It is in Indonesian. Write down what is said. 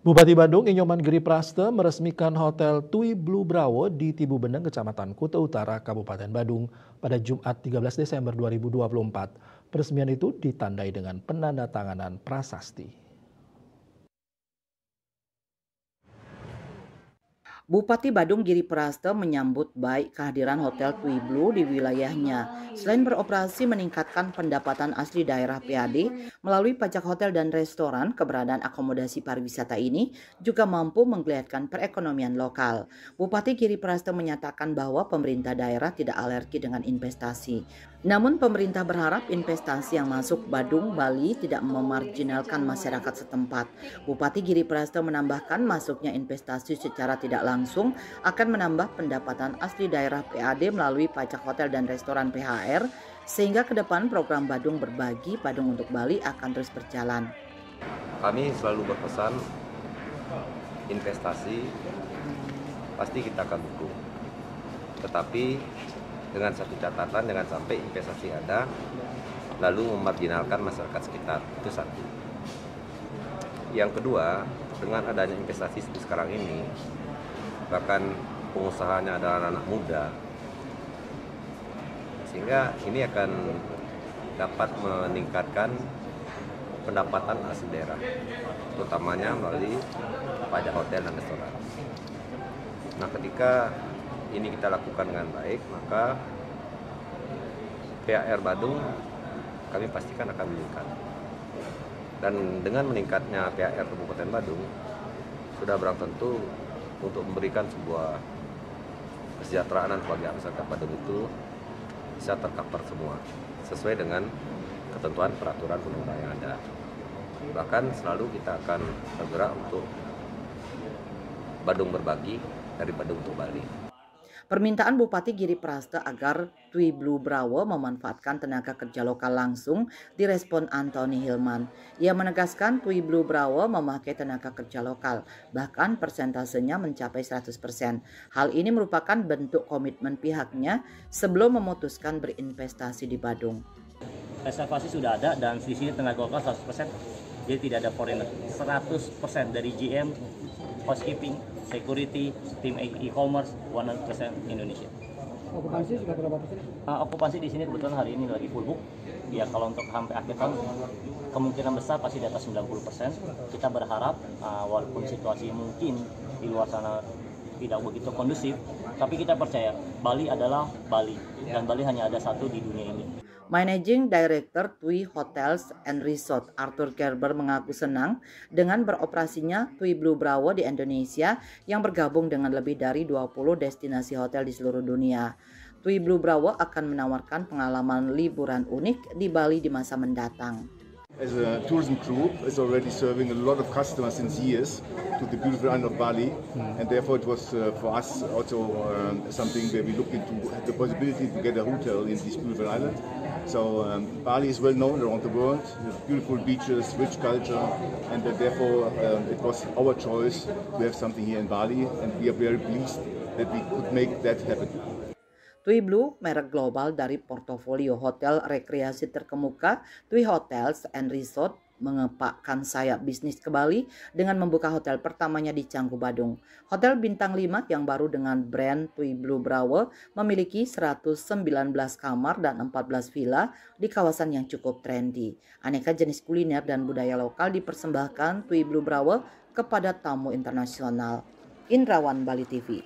Bupati Bandung Inyoman Giripraste meresmikan Hotel Tui Blue Brawo di Tibu Beneng, Kecamatan Kuta Utara, Kabupaten Bandung pada Jumat 13 Desember 2024. Peresmian itu ditandai dengan penandatanganan prasasti. Bupati Badung Giri Praste menyambut baik kehadiran Hotel Tui Blue di wilayahnya. Selain beroperasi meningkatkan pendapatan asli daerah PAD melalui pajak hotel dan restoran, keberadaan akomodasi pariwisata ini juga mampu menggeliatkan perekonomian lokal. Bupati Giri Praste menyatakan bahwa pemerintah daerah tidak alergi dengan investasi. Namun pemerintah berharap investasi yang masuk Badung, Bali tidak memarginalkan masyarakat setempat. Bupati Giri Praste menambahkan masuknya investasi secara tidak langsung akan menambah pendapatan asli daerah PAD melalui pajak hotel dan restoran PHR, sehingga ke depan program Badung Berbagi, Badung untuk Bali akan terus berjalan. Kami selalu berpesan investasi pasti kita akan dukung, tetapi dengan satu catatan, jangan sampai investasi ada lalu memarginalkan masyarakat sekitar. Itu satu. Yang kedua, dengan adanya investasi sekarang ini, bahkan pengusahanya adalah anak muda, sehingga ini akan dapat meningkatkan pendapatan asli daerah, terutamanya melalui pajak hotel dan restoran. Nah, ketika ini kita lakukan dengan baik, maka PHR Badung kami pastikan akan meningkat. Dan dengan meningkatnya PHR Kabupaten Badung, sudah barang tentu untuk memberikan sebuah kesejahteraan bagi masyarakat Badung itu bisa tercover semua, sesuai dengan ketentuan peraturan undang-undang yang ada. Bahkan selalu kita akan bergerak untuk Badung Berbagi dari Badung untuk Bali. Permintaan Bupati Giri Praste agar Tui Blue Brawo memanfaatkan tenaga kerja lokal langsung direspon Anthony Hilman. Ia menegaskan Tui Blue Brawo memakai tenaga kerja lokal, bahkan persentasenya mencapai 100%. Hal ini merupakan bentuk komitmen pihaknya sebelum memutuskan berinvestasi di Badung. Reservasi sudah ada dan di sini tenaga lokal 100%, jadi tidak ada foreigner. 100% dari GM, housekeeping, security, tim e-commerce, 100% Indonesia. Okupansi sudah berapa persen? Okupansi di sini kebetulan hari ini lagi full book. Ya kalau untuk sampai akhir tahun kemungkinan besar pasti di atas 90%. Kita berharap walaupun situasi mungkin di luar sana tidak begitu kondusif, tapi kita percaya Bali adalah Bali dan Bali hanya ada satu di dunia ini. Managing Director Tui Hotels and Resort Arthur Gerber mengaku senang dengan beroperasinya Tui Blue Brawo di Indonesia yang bergabung dengan lebih dari 20 destinasi hotel di seluruh dunia. Tui Blue Brawo akan menawarkan pengalaman liburan unik di Bali di masa mendatang. As a tourism group, is already serving a lot of customers since years to the beautiful island of Bali, and therefore it was for us also something where we looked into the possibility to get a hotel in this beautiful island. So Bali is well known around the world, with beautiful beaches, rich culture, and therefore it was our choice to have something here in Bali, and we are very pleased that we could make that happen. Tui Blue, merek global dari portofolio hotel rekreasi terkemuka, Tui Hotels and Resort mengepakkan sayap bisnis ke Bali dengan membuka hotel pertamanya di Canggu, Badung. Hotel bintang 5 yang baru dengan brand Tui Blue Brawo memiliki 119 kamar dan 14 villa di kawasan yang cukup trendy. Aneka jenis kuliner dan budaya lokal dipersembahkan Tui Blue Brawo kepada tamu internasional. Indrawan, Bali TV.